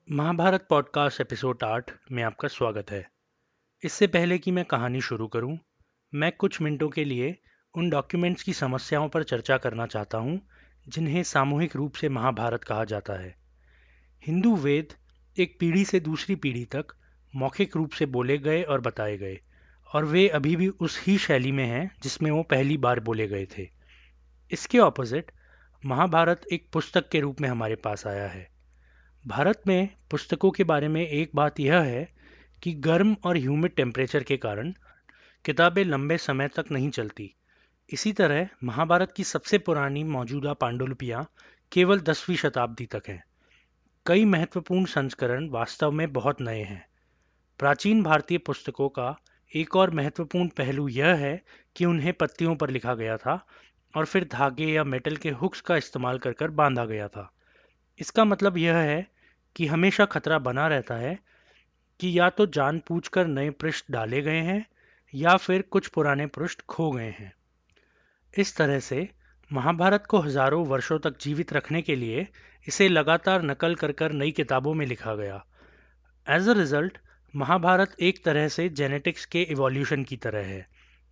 Mahabharat podcast episode 8 में आपका स्वागत है। इससे पहले कि मैं कहानी शुरू करूं, मैं कुछ मिनटों के लिए उन डॉक्यूमेंट्स की समस्याओं पर चर्चा करना चाहता हूं जिन्हें सामूहिक रूप से महाभारत कहा जाता है। हिंदू वेद एक पीढ़ी से दूसरी पीढ़ी तक मौखिक रूप से बोले गए और बताए गए, और वे अभी भी उस ही शैली में हैं जिसमें वो पहली बार बोले गए थे। इसके ऑपोजिट महाभारत एक पुस्तक के रूप में हमारे पास आया है। भारत में पुस्तकों के बारे में एक बात यह है कि गर्म और ह्यूमिड टेम्परेचर के कारण किताबें लंबे समय तक नहीं चलती। इसी तरह महाभारत की सबसे पुरानी मौजूदा पांडुलिपियां केवल 10वीं शताब्दी तक हैं। कई महत्वपूर्ण संस्करण वास्तव में बहुत नए हैं। प्राचीन भारतीय पुस्तकों का एक और महत्वपूर्ण पहलू यह है कि उन्हें पत्तियों पर लिखा गया था और फिर धागे या मेटल के हुक्स का इस्तेमाल कर कर बांधा गया था। इसका मतलब यह है कि हमेशा खतरा बना रहता है कि या तो जानबूझकर नए पृष्ठ डाले गए हैं या फिर कुछ पुराने पृष्ठ खो गए हैं। इस तरह से महाभारत को हजारों वर्षों तक जीवित रखने के लिए इसे लगातार नकल कर कर नई किताबों में लिखा गया। एज अ रिजल्ट महाभारत एक तरह से जेनेटिक्स के इवोल्यूशन की तरह है।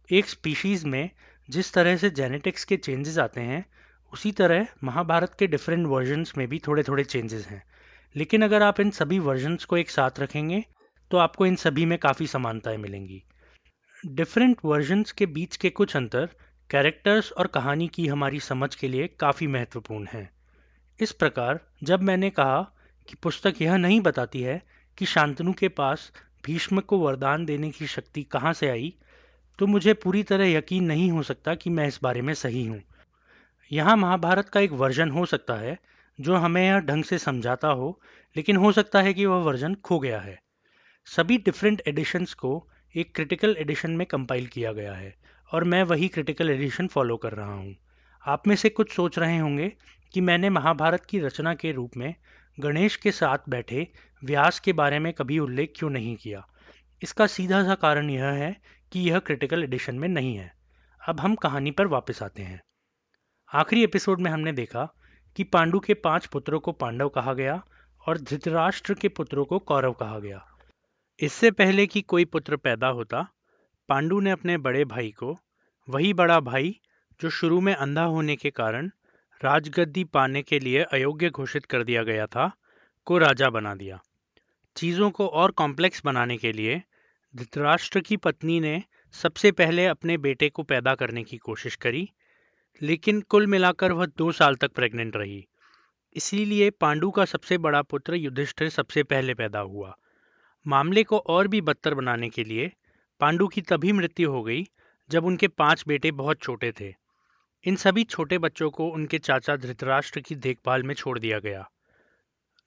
एक स्पीशीज में जिस तरह से जेनेटिक्स के चेंजेस आते हैं, उसी तरह महाभारत के डिफरेंट वर्जन्स में भी थोड़े थोड़े चेंजेस हैं। लेकिन अगर आप इन सभी वर्जन्स को एक साथ रखेंगे तो आपको इन सभी में काफ़ी समानताएं मिलेंगी। डिफरेंट वर्जन्स के बीच के कुछ अंतर कैरेक्टर्स और कहानी की हमारी समझ के लिए काफ़ी महत्वपूर्ण हैं। इस प्रकार जब मैंने कहा कि पुस्तक यह नहीं बताती है कि शांतनु के पास भीष्म को वरदान देने की शक्ति कहाँ से आई, तो मुझे पूरी तरह यकीन नहीं हो सकता कि मैं इस बारे में सही हूँ। यहाँ महाभारत का एक वर्जन हो सकता है जो हमें यह ढंग से समझाता हो, लेकिन हो सकता है कि वह वर्जन खो गया है। सभी डिफरेंट एडिशंस को एक क्रिटिकल एडिशन में कंपाइल किया गया है और मैं वही क्रिटिकल एडिशन फॉलो कर रहा हूँ। आप में से कुछ सोच रहे होंगे कि मैंने महाभारत की रचना के रूप में गणेश के साथ बैठे व्यास के बारे में कभी उल्लेख क्यों नहीं किया। इसका सीधा सा कारण यह है कि यह क्रिटिकल एडिशन में नहीं है। अब हम कहानी पर वापस आते हैं। आखिरी एपिसोड में हमने देखा कि पांडु के 5 पुत्रों को पांडव कहा गया और धृतराष्ट्र के पुत्रों को कौरव कहा गया। इससे पहले कि कोई पुत्र पैदा होता, पांडु ने अपने बड़े भाई को, वही बड़ा भाई जो शुरू में अंधा होने के कारण राजगद्दी पाने के लिए अयोग्य घोषित कर दिया गया था, को राजा बना दिया। चीज़ों को और कॉम्प्लेक्स बनाने के लिए धृतराष्ट्र की पत्नी ने सबसे पहले अपने बेटे को पैदा करने की कोशिश करी, लेकिन कुल मिलाकर वह 2 साल तक प्रेग्नेंट रही। इसीलिए पांडु का सबसे बड़ा पुत्र युधिष्ठिर सबसे पहले पैदा हुआ। मामले को और भी बदतर बनाने के लिए पांडु की तभी मृत्यु हो गई जब उनके 5 बेटे बहुत छोटे थे। इन सभी छोटे बच्चों को उनके चाचा धृतराष्ट्र की देखभाल में छोड़ दिया गया।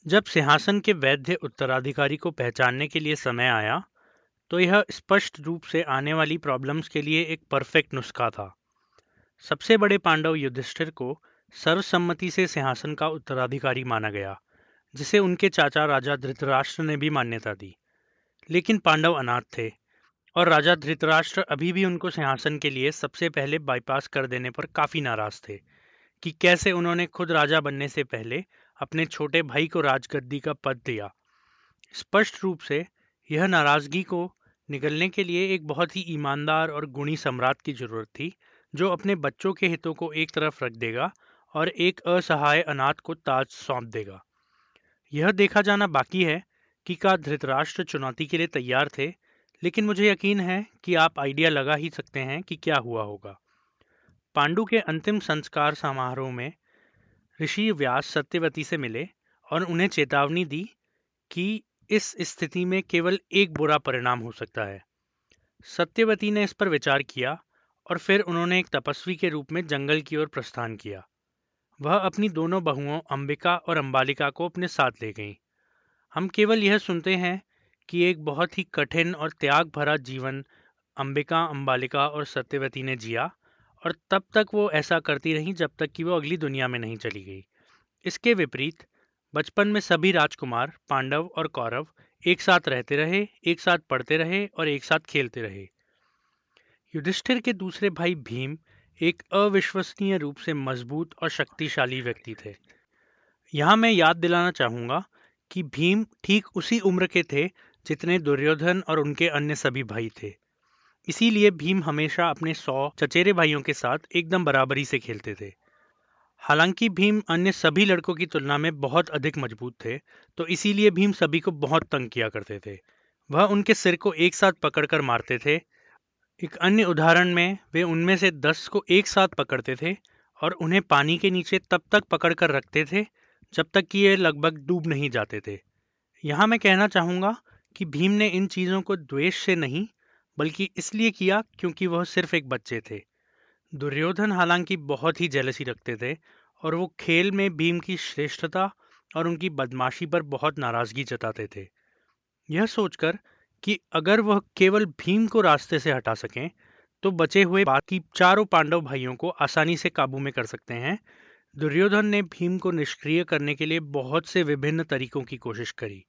जब सिंहासन के वैध उत्तराधिकारी को पहचानने के लिए समय आया, तो यह स्पष्ट रूप से आने वाली प्रॉब्लम्स के लिए एक परफेक्ट नुस्खा था। सबसे बड़े पांडव युधिष्ठिर को सर्वसम्मति से सिंहासन का उत्तराधिकारी माना गया, जिसे उनके चाचा राजा धृतराष्ट्र ने भी मान्यता दी। लेकिन पांडव अनाथ थे और राजा धृतराष्ट्र अभी भी उनको सिंहासन के लिए सबसे पहले बाईपास कर देने पर काफी नाराज थे कि कैसे उन्होंने खुद राजा बनने से पहले अपने छोटे भाई को राजगद्दी का पद दिया। स्पष्ट रूप से यह नाराजगी को निगलने के लिए एक बहुत ही ईमानदार और गुणी सम्राट की जरूरत थी, जो अपने बच्चों के हितों को एक तरफ रख देगा और एक असहाय अनाथ को ताज सौंप देगा। यह देखा जाना बाकी है कि क्या धृतराष्ट्र चुनौती के लिए तैयार थे, लेकिन मुझे यकीन है कि आप आइडिया लगा ही सकते हैं कि क्या हुआ होगा। पांडु के अंतिम संस्कार समारोह में ऋषि व्यास सत्यवती से मिले और उन्हें चेतावनी दी कि इस स्थिति में केवल एक बुरा परिणाम हो सकता है। सत्यवती ने इस पर विचार किया और फिर उन्होंने एक तपस्वी के रूप में जंगल की ओर प्रस्थान किया। वह अपनी दोनों बहुओं अंबिका और अंबालिका को अपने साथ ले गईं। हम केवल यह सुनते हैं कि एक बहुत ही कठिन और त्याग भरा जीवन अंबिका, अंबालिका और सत्यवती ने जिया, और तब तक वो ऐसा करती रहीं जब तक कि वो अगली दुनिया में नहीं चली गई। इसके विपरीत बचपन में सभी राजकुमार पांडव और कौरव एक साथ रहते रहे, एक साथ पढ़ते रहे और एक साथ खेलते रहे। युधिष्ठिर के दूसरे भाई भीम एक अविश्वसनीय रूप से मजबूत और शक्तिशाली व्यक्ति थे। यहाँ मैं याद दिलाना चाहूँगा कि भीम ठीक उसी उम्र के थे जितने दुर्योधन और उनके अन्य सभी भाई थे। इसीलिए भीम हमेशा अपने 100 चचेरे भाइयों के साथ एकदम बराबरी से खेलते थे। हालांकि भीम अन्य सभी लड़कों की तुलना में बहुत अधिक मजबूत थे, तो इसीलिए भीम सभी को बहुत तंग किया करते थे। वह उनके सिर को एक साथ पकड़कर मारते थे। एक अन्य उदाहरण में वे उनमें से 10 को एक साथ पकड़ते थे और उन्हें पानी के नीचे तब तक पकड़कर रखते थे जब तक कि ये लगभग डूब नहीं जाते थे। यहाँ मैं कहना चाहूँगा कि भीम ने इन चीज़ों को द्वेष से नहीं, बल्कि इसलिए किया क्योंकि वह सिर्फ एक बच्चे थे। दुर्योधन हालांकि बहुत ही जेलसी रखते थे और वो खेल में भीम की श्रेष्ठता और उनकी बदमाशी पर बहुत नाराजगी जताते थे। यह सोचकर कि अगर वह केवल भीम को रास्ते से हटा सकें तो बचे हुए बाकी चारों पांडव भाइयों को आसानी से काबू में कर सकते हैं, दुर्योधन ने भीम को निष्क्रिय करने के लिए बहुत से विभिन्न तरीकों की कोशिश करी।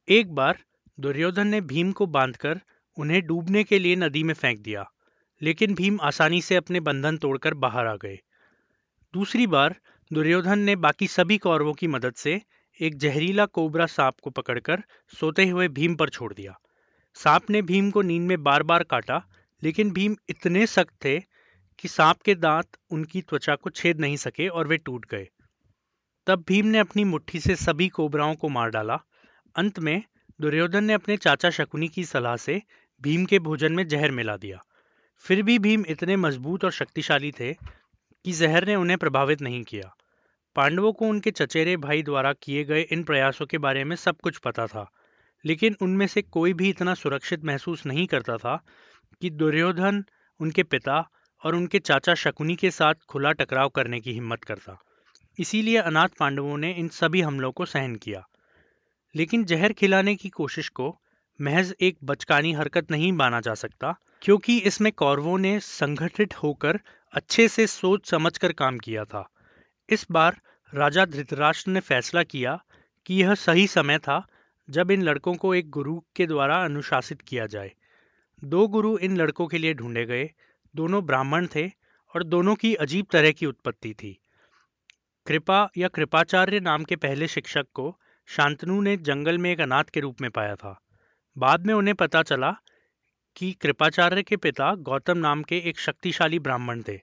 एक बार दुर्योधन ने भीम को बांधकर उन्हें डूबने के लिए नदी में फेंक दिया, लेकिन भीम आसानी से अपने बंधन तोड़कर बाहर आ गए। दूसरी बार दुर्योधन ने बाकी सभी कौरवों की मदद से एक जहरीला कोबरा सांप को पकड़कर सोते हुए भीम पर छोड़ दिया। सांप ने भीम को नींद में बार बार काटा, लेकिन भीम इतने सख्त थे कि सांप के दांत उनकी त्वचा को छेद नहीं सके और वे टूट गए। तब भीम ने अपनी मुट्ठी से सभी कोबराओं को मार डाला। अंत में दुर्योधन ने अपने चाचा शकुनी की सलाह से भीम के भोजन में जहर मिला दिया। फिर भी भीम इतने मजबूत और शक्तिशाली थे कि जहर ने उन्हें प्रभावित नहीं किया। पांडवों को उनके चचेरे भाई द्वारा किए गए इन प्रयासों के बारे में सब कुछ पता था, लेकिन उनमें से कोई भी इतना सुरक्षित महसूस नहीं करता था कि दुर्योधन, उनके पिता और उनके चाचा शकुनी के साथ खुला टकराव करने की हिम्मत करता। इसीलिए अनाथ पांडवों ने इन सभी हमलों को सहन किया। लेकिन जहर खिलाने की कोशिश को महज एक बचकानी हरकत नहीं माना जा सकता, क्योंकि इसमें कौरवों ने संगठित होकर अच्छे से सोच समझकर काम किया था। इस बार राजा धृतराष्ट्र ने फैसला किया कि यह सही समय था जब इन लड़कों को एक गुरु के द्वारा अनुशासित किया जाए। 2 गुरु इन लड़कों के लिए ढूंढे गए। दोनों ब्राह्मण थे और दोनों की अजीब तरह की उत्पत्ति थी। कृपा या कृपाचार्य नाम के पहले शिक्षक को शांतनु ने जंगल में एक अनाथ के रूप में पाया था। बाद में उन्हें पता चला कि कृपाचार्य के पिता गौतम नाम के एक शक्तिशाली ब्राह्मण थे।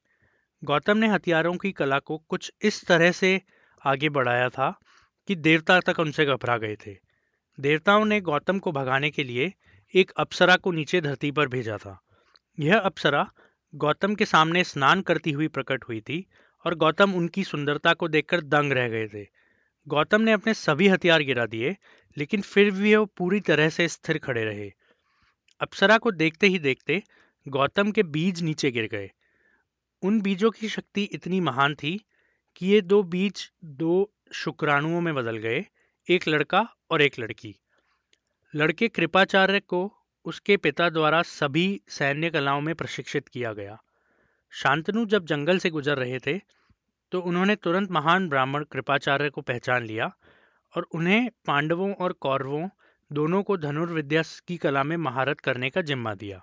गौतम ने हथियारों की कला को कुछ इस तरह से आगे बढ़ाया था कि देवता तक उनसे घबरा गए थे। देवताओं ने गौतम को भगाने के लिए एक अप्सरा को नीचे धरती पर भेजा था। यह अप्सरा गौतम के सामने स्नान करती हुई प्रकट हुई थी और गौतम उनकी सुंदरता को देखकर दंग रह गए थे। गौतम ने अपने सभी हथियार गिरा दिए, लेकिन फिर भी वो पूरी तरह से स्थिर खड़े रहे। अप्सरा को देखते ही देखते गौतम के बीज नीचे गिर गए। उन बीजों की शक्ति इतनी महान थी कि ये 2 बीज 2 शुक्राणुओं में बदल गए, एक लड़का और एक लड़की। लड़के कृपाचार्य को उसके पिता द्वारा सभी सैन्य कलाओं में प्रशिक्षित किया गया। शांतनु जब जंगल से गुजर रहे थे तो उन्होंने तुरंत महान ब्राह्मण कृपाचार्य को पहचान लिया और उन्हें पांडवों और कौरवों दोनों को धनुर्विद्या की कला में महारत करने का जिम्मा दिया।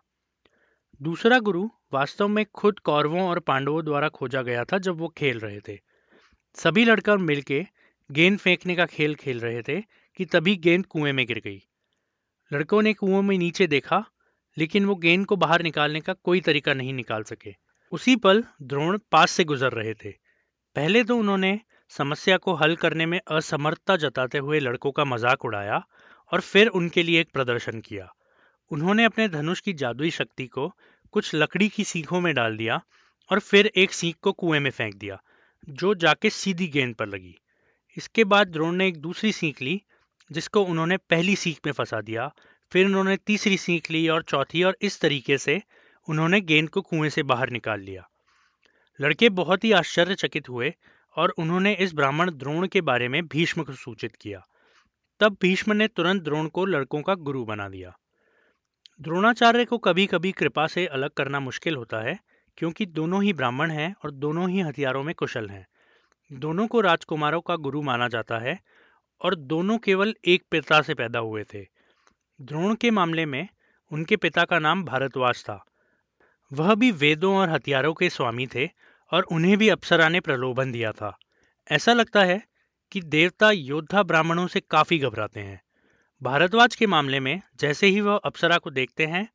दूसरा गुरु वास्तव में खुद कौरवों और पांडवों द्वारा खोजा गया था जब वो खेल रहे थे। सभी लड़कर मिलके गेंद फेंकने का खेल खेल रहे थे कि तभी गेंद कुएं में गिर गई। लड़कों ने कुएं में नीचे देखा, लेकिन वो गेंद को बाहर निकालने का कोई तरीका नहीं निकाल सके। उसी पल द्रोण पास से गुजर रहे थे। पहले तो उन्होंने समस्या को हल करने में असमर्थता जताते हुए लड़कों का मजाक उड़ाया और फिर उनके लिए एक प्रदर्शन किया। उन्होंने अपने धनुष की जादुई शक्ति को कुछ लकड़ी की सीखों में डाल दिया और फिर एक सीख को कुएं में फेंक दिया, जो जाके सीधी गेंद पर लगी। इसके बाद द्रोण ने एक दूसरी सीख ली, जिसको उन्होंने पहली सीख में फंसा दिया। फिर उन्होंने तीसरी सीख ली और चौथी, और इस तरीके से उन्होंने गेंद को कुएं से बाहर निकाल लिया। लड़के बहुत ही आश्चर्यचकित हुए और उन्होंने इस ब्राह्मण द्रोण के बारे में भीष्म को सूचित किया। तब भीष्म ने तुरंत द्रोण को लड़कों का गुरु बना दिया। द्रोणाचार्य को कभी कभी कृपा से अलग करना मुश्किल होता है, क्योंकि दोनों ही ब्राह्मण हैं और दोनों ही हथियारों में कुशल हैं। दोनों को राजकुमारों का गुरु माना जाता है और दोनों केवल एक पिता से पैदा हुए थे। द्रोण के मामले में उनके पिता का नाम भारद्वाज था। वह भी वेदों और हथियारों के स्वामी थे और उन्हें भी अप्सरा ने प्रलोभन दिया था। ऐसा लगता है कि देवता योद्धा ब्राह्मणों से काफी घबराते हैं। भारद्वाज के मामले में जैसे ही वह अप्सरा को देखते हैं,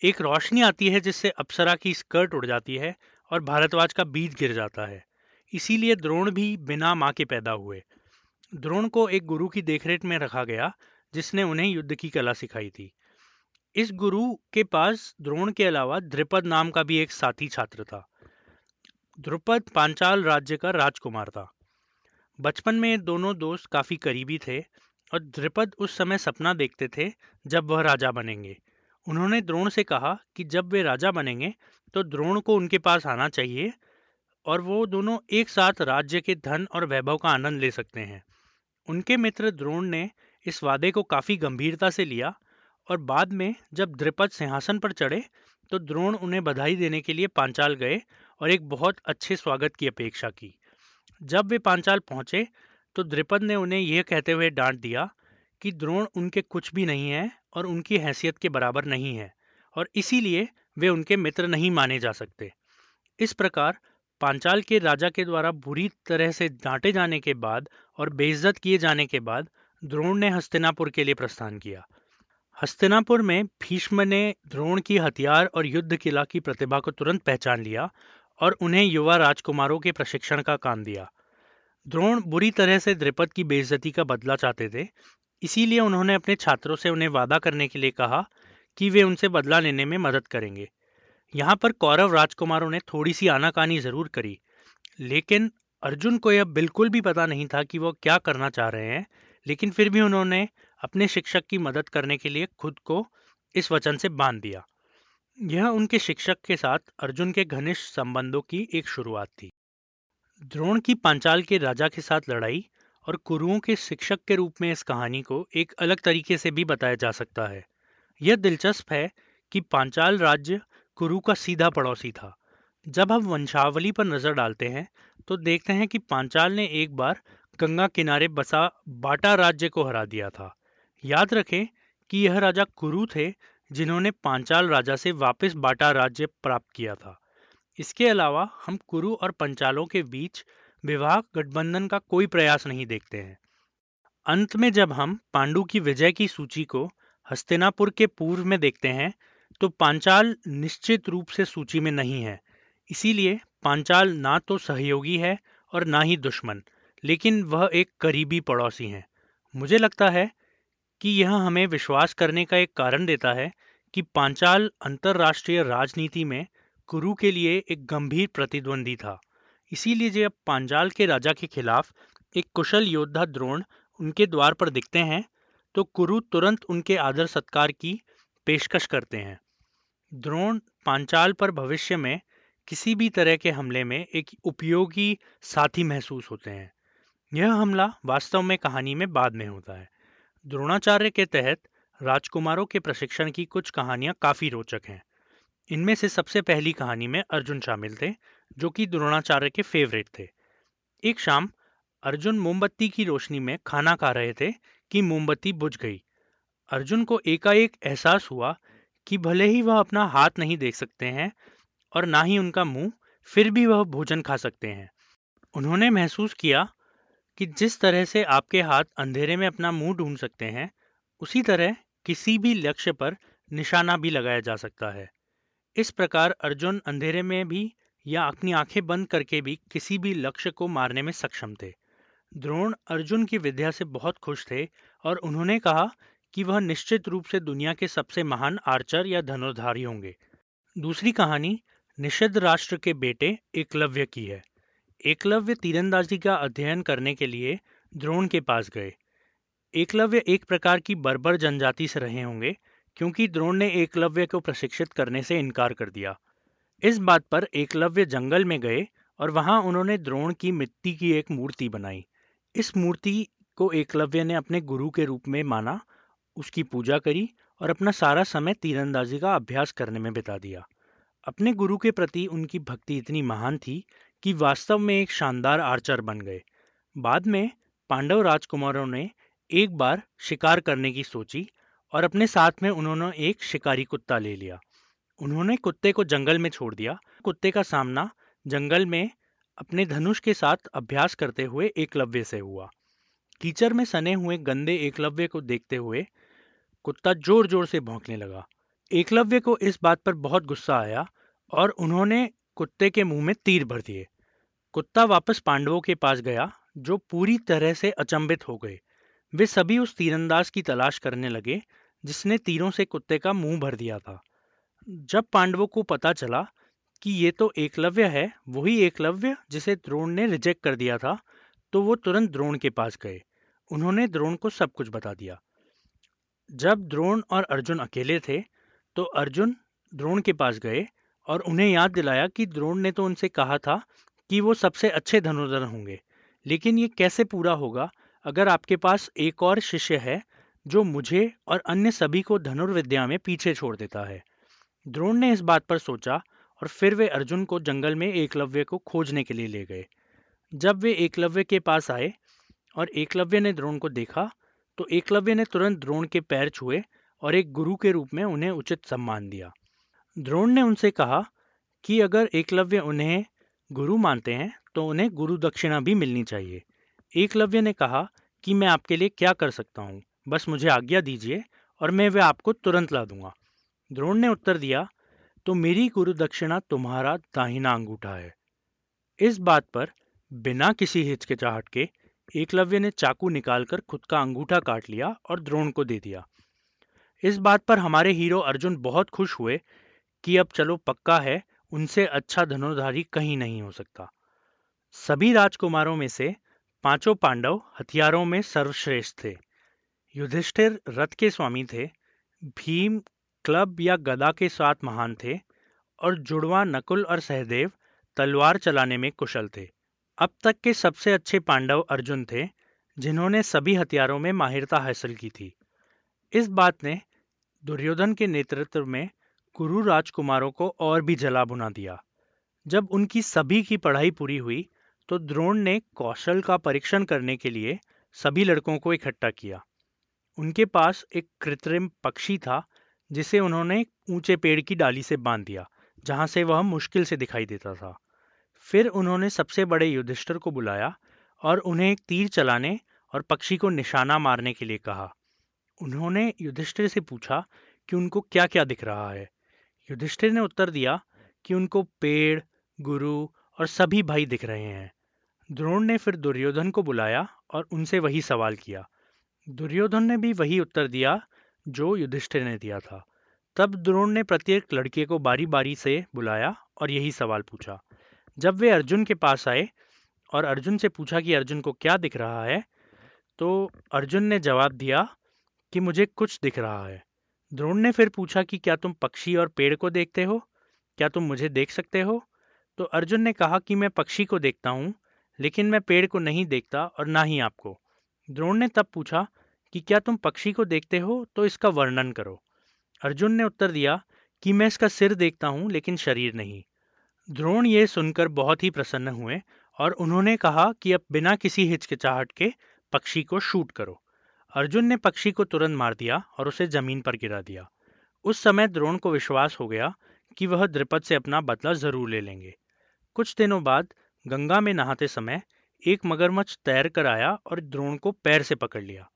एक रोशनी आती है जिससे अप्सरा की स्कर्ट उड़ जाती है और भारद्वाज का बीज गिर जाता है। इसीलिए द्रोण भी बिना मां के पैदा हुए। द्रोण को एक गुरु की देखरेख में रखा गया जिसने उन्हें युद्ध की कला सिखाई थी। इस गुरु के पास द्रोण के अलावा द्रुपद नाम का भी एक साथी छात्र था। द्रुपद पांचाल राज्य का राजकुमार था। बचपन में ये दोनों दोस्त काफी करीबी थे और द्रुपद उस समय सपना देखते थे जब वह राजा बनेंगे। उन्होंने द्रोण से कहा कि जब वे राजा बनेंगे तो द्रोण को उनके पास आना चाहिए और वो दोनों एक साथ राज्य के धन और वैभव का आनंद ले सकते हैं। उनके मित्र द्रोण ने इस वादे को काफी गंभीरता से लिया और बाद में जब द्रुपद सिंहासन पर चढ़े तो द्रोण उन्हें बधाई देने के लिए पांचाल गए और एक बहुत अच्छे स्वागत की अपेक्षा की। जब वे पांचाल पहुंचे तो द्रुपद ने उन्हें यह कहते हुए डांट दिया कि द्रोण उनके कुछ भी नहीं है और उनकी हैसियत के बराबर नहीं है और इसीलिए वे उनके मित्र नहीं माने जा सकते। इस प्रकार पांचाल के राजा के द्वारा बुरी तरह से डांटे जाने के बाद और बेइज्जत किए जाने के बाद द्रोण ने हस्तिनापुर के लिए प्रस्थान किया। हस्तिनापुर में भीष्म ने द्रोण की हथियार और युद्ध कला की प्रतिभा को तुरंत पहचान लिया और उन्हें युवा राजकुमारों के प्रशिक्षण का काम दिया। द्रोण बुरी तरह से द्रुपद की बेइज्जती का बदला चाहते थे, इसीलिए उन्होंने अपने छात्रों से उन्हें वादा करने के लिए कहा कि वे उनसे बदला लेने में मदद करेंगे। यहाँ पर कौरव राजकुमारों ने थोड़ी सी आनाकानी जरूर करी, लेकिन अर्जुन को यह बिल्कुल भी पता नहीं था कि वो क्या करना चाह रहे हैं, लेकिन फिर भी उन्होंने अपने शिक्षक की मदद करने के लिए खुद को इस वचन से बांध दिया। यह उनके शिक्षक के साथ अर्जुन के घनिष्ठ संबंधों की एक शुरुआत थी। द्रोण की पांचाल के राजा के साथ लड़ाई और कुरुओं के शिक्षक के रूप में इस कहानी को एक अलग तरीके से भी बताया जा सकता है। यह दिलचस्प है कि पांचाल राज्य कुरु का सीधा पड़ोसी था। जब हम वंशावली पर नजर डालते हैं तो देखते हैं कि पांचाल ने एक बार गंगा किनारे बसा बाटा राज्य को हरा दिया था। याद रखें कि यह राजा कुरु थे जिन्होंने पांचाल राजा से वापस बाटा राज्य प्राप्त किया था। इसके अलावा हम कुरु और पंचालों के बीच विवाह गठबंधन का कोई प्रयास नहीं देखते हैं। अंत में जब हम पांडु की विजय की सूची को हस्तिनापुर के पूर्व में देखते हैं तो पांचाल निश्चित रूप से सूची में नहीं है। इसीलिए पांचाल ना तो सहयोगी है और ना ही दुश्मन, लेकिन वह एक करीबी पड़ोसी हैं। मुझे लगता है कि यह हमें विश्वास करने का एक कारण देता है कि पांचाल अंतरराष्ट्रीय राजनीति में कुरु के लिए एक गंभीर प्रतिद्वंदी था। इसीलिए जब पांचाल के राजा के खिलाफ एक कुशल योद्धा द्रोण उनके द्वार पर दिखते हैं तो कुरु तुरंत उनके आदर सत्कार की पेशकश करते हैं। द्रोण पांचाल पर भविष्य में किसी भी तरह के हमले में एक उपयोगी साथी महसूस होते हैं। यह हमला वास्तव में कहानी में बाद में होता है। द्रोणाचार्य के तहत राजकुमारों के प्रशिक्षण की कुछ कहानियां काफी रोचक हैं। इनमें से सबसे पहली कहानी में अर्जुन शामिल थे, जो कि द्रोणाचार्य के फेवरेट थे। एक शाम अर्जुन मोमबत्ती की रोशनी में खाना खा रहे थे कि मोमबत्ती बुझ गई। अर्जुन को एकाएक एहसास हुआ कि भले ही वह अपना हाथ नहीं देख सकते हैं और ना ही उनका मुंह, फिर भी वह भोजन खा सकते हैं। उन्होंने महसूस किया कि जिस तरह से आपके हाथ अंधेरे में अपना मुंह ढूंढ सकते हैं, उसी तरह किसी भी लक्ष्य पर निशाना भी लगाया जा सकता है। इस प्रकार अर्जुन अंधेरे में भी या अपनी आंखें बंद करके भी किसी भी लक्ष्य को मारने में सक्षम थे। द्रोण अर्जुन की विद्या से बहुत खुश थे और उन्होंने कहा कि वह निश्चित रूप से दुनिया के सबसे महान आर्चर या धनुर्धारी होंगे। दूसरी कहानी निषिद्ध राष्ट्र के बेटे एकलव्य की है। एकलव्य तीरंदाजी का अध्ययन करने के लिए द्रोण के पास गए। एकलव्य एक प्रकार की बर्बर जनजाति से रहे होंगे, क्योंकि द्रोण ने एकलव्य को प्रशिक्षित करने से इनकार कर दिया। इस बात पर एकलव्य जंगल में गए और वहां उन्होंने द्रोण की मिट्टी की एक मूर्ति बनाई। इस मूर्ति को एकलव्य ने अपने गुरु के रूप में माना, उसकी पूजा करी और अपना सारा समय तीरंदाजी का अभ्यास करने में बिता दिया। अपने गुरु के प्रति उनकी भक्ति इतनी महान थी कि वास्तव में एक शानदार आर्चर बन गए। बाद में पांडव राजकुमारों ने एक बार शिकार करने की सोची और अपने साथ में उन्होंने एक शिकारी कुत्ता ले लिया। उन्होंने कुत्ते को जंगल में छोड़ दिया। कुत्ते का सामना जंगल में अपने धनुष के साथ अभ्यास करते हुए एकलव्य से हुआ। कीचड़ में सने हुए गंदे एकलव्य को देखते हुए कुत्ता जोर जोर से भौंकने लगा। एकलव्य को इस बात पर बहुत गुस्सा आया और उन्होंने कुत्ते के मुंह में तीर भर दिए। कुत्ता वापस पांडवों के पास गया, जो पूरी तरह से अचंभित हो गए। वे सभी उस तीरंदाज की तलाश करने लगे जिसने तीरों से कुत्ते का मुंह भर दिया था। जब पांडवों को पता चला कि ये तो एकलव्य है, वही एकलव्य जिसे द्रोण ने रिजेक्ट कर दिया था, तो वो तुरंत द्रोण के पास गए। उन्होंने द्रोण को सब कुछ बता दिया। जब द्रोण और अर्जुन अकेले थे, तो अर्जुन द्रोण के पास गए और उन्हें याद दिलाया कि द्रोण ने तो उनसे कहा था कि वो सबसे अच्छे धनुर्धर होंगे, लेकिन ये कैसे पूरा होगा अगर आपके पास एक और शिष्य है जो मुझे और अन्य सभी को धनुर्विद्या में पीछे छोड़ देता है। द्रोण ने इस बात पर सोचा और फिर वे अर्जुन को जंगल में एकलव्य को खोजने के लिए ले गए। जब वे एकलव्य के पास आए और एकलव्य ने द्रोण को देखा, तो एकलव्य ने तुरंत द्रोण के पैर छुए और एक गुरु के रूप में उन्हें उचित सम्मान दिया। द्रोण ने उनसे कहा कि अगर एकलव्य उन्हें गुरु मानते हैं तो उन्हें गुरु दक्षिणा भी मिलनी चाहिए। एकलव्य ने कहा कि मैं आपके लिए क्या कर सकता हूँ, बस मुझे आज्ञा दीजिए और मैं वह आपको तुरंत ला दूंगा। द्रोण ने उत्तर दिया, तो मेरी गुरु दक्षिणा तुम्हारा दाहिना अंगूठा है। इस बात पर बिना किसी हिचकिचाहट के एकलव्य ने चाकू निकालकर खुद का अंगूठा काट लिया और द्रोण को दे दिया। इस बात पर हमारे हीरो अर्जुन बहुत खुश हुए कि अब चलो पक्का है, उनसे अच्छा धनुर्धारी कहीं नहीं हो सकता। सभी राजकुमारों में से पांचों पांडव हथियारों में सर्वश्रेष्ठ थे। युधिष्ठिर रथ के स्वामी थे, भीम क्लब या गदा के साथ महान थे और जुड़वा नकुल और सहदेव तलवार चलाने में कुशल थे। अब तक के सबसे अच्छे पांडव अर्जुन थे, जिन्होंने सभी हथियारों में माहिरता हासिल की थी। इस बात ने दुर्योधन के नेतृत्व में कुरु राजकुमारों को और भी जला भुना दिया। जब उनकी सभी की पढ़ाई पूरी हुई, तो द्रोण ने कौशल का परीक्षण करने के लिए सभी लड़कों को इकट्ठा किया। उनके पास एक कृत्रिम पक्षी था, जिसे उन्होंने ऊंचे पेड़ की डाली से बांध दिया, जहां से वह मुश्किल से दिखाई देता था। फिर उन्होंने सबसे बड़े युधिष्ठिर को बुलाया और उन्हें एक तीर चलाने और पक्षी को निशाना मारने के लिए कहा। उन्होंने युधिष्ठिर से पूछा कि उनको क्या-क्या दिख रहा है। युधिष्ठिर ने उत्तर दिया कि उनको पेड़, गुरु और सभी भाई दिख रहे हैं। द्रोण ने फिर दुर्योधन को बुलाया और उनसे वही सवाल किया। दुर्योधन ने भी वही उत्तर दिया जो युधिष्ठिर ने दिया था। तब द्रोण ने प्रत्येक लड़के को बारी-बारी से बुलाया और यही सवाल पूछा। जब वे अर्जुन के पास आए और अर्जुन से पूछा कि अर्जुन को क्या दिख रहा है, तो अर्जुन ने जवाब दिया कि मुझे कुछ दिख रहा है। द्रोण ने फिर पूछा कि क्या तुम पक्षी और पेड़ को देखते हो? क्या तुम मुझे देख सकते हो? तो अर्जुन ने कहा कि मैं पक्षी को देखता हूँ, लेकिन मैं पेड़ को नहीं देखता और ना ही आपको। द्रोण ने तब पूछा कि क्या तुम पक्षी को देखते हो तो इसका वर्णन करो। अर्जुन ने उत्तर दिया कि मैं इसका सिर देखता हूँ लेकिन शरीर नहीं। द्रोण ये सुनकर बहुत ही प्रसन्न हुए और उन्होंने कहा कि अब बिना किसी हिचकिचाहट के पक्षी को शूट करो। अर्जुन ने पक्षी को तुरंत मार दिया और उसे जमीन पर गिरा दिया। उस समय द्रोण को विश्वास हो गया कि वह द्रुपद से अपना बदला जरूर ले लेंगे। कुछ दिनों बाद गंगा में नहाते समय एक मगरमच्छ तैर कर आया और द्रोण को पैर से पकड़ लिया।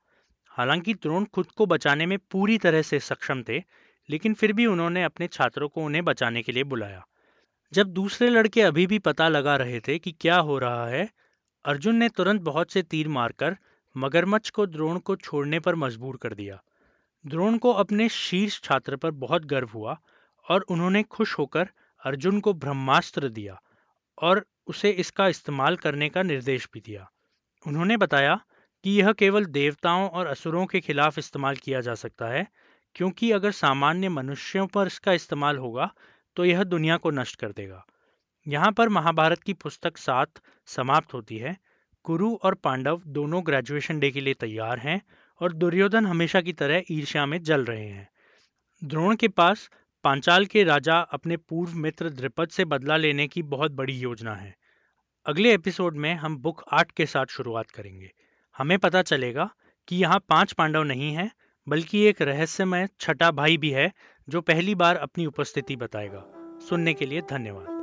हालांकि द्रोण खुद को बचाने में पूरी तरह से सक्षम थे, लेकिन फिर भी उन्होंने अपने छात्रों को उन्हें बचाने के लिए बुलाया। जब दूसरे लड़के अभी भी पता लगा रहे थे कि क्या हो रहा है, अर्जुन ने तुरंत बहुत से तीर मारकर मगरमच्छ को द्रोण को छोड़ने पर मजबूर कर दिया। द्रोण को अपने शीर्ष छात्र पर बहुत गर्व हुआ और उन्होंने खुश होकर अर्जुन को ब्रह्मास्त्र दिया और उसे इसका इस्तेमाल करने का निर्देश भी दिया। उन्होंने बताया कि यह केवल देवताओं और असुरों के खिलाफ इस्तेमाल किया जा सकता है, क्योंकि अगर सामान्य मनुष्यों पर इसका इस्तेमाल होगा तो यह दुनिया को नष्ट कर देगा। यहाँ पर महाभारत की पुस्तक 7 समाप्त होती है। कुरु और पांडव दोनों ग्रेजुएशन डे के लिए तैयार हैं और दुर्योधन हमेशा की तरह ईर्ष्या में जल रहे हैं। द्रोण के पास पांचाल के राजा अपने पूर्व मित्र द्रुपद से बदला लेने की बहुत बड़ी योजना है। अगले एपिसोड में हम बुक 8 के साथ शुरुआत करेंगे। हमें पता चलेगा कि यहाँ 5 पांडव नहीं हैं, बल्कि एक रहस्यमय छठा भाई भी है जो पहली बार अपनी उपस्थिति बताएगा। सुनने के लिए धन्यवाद।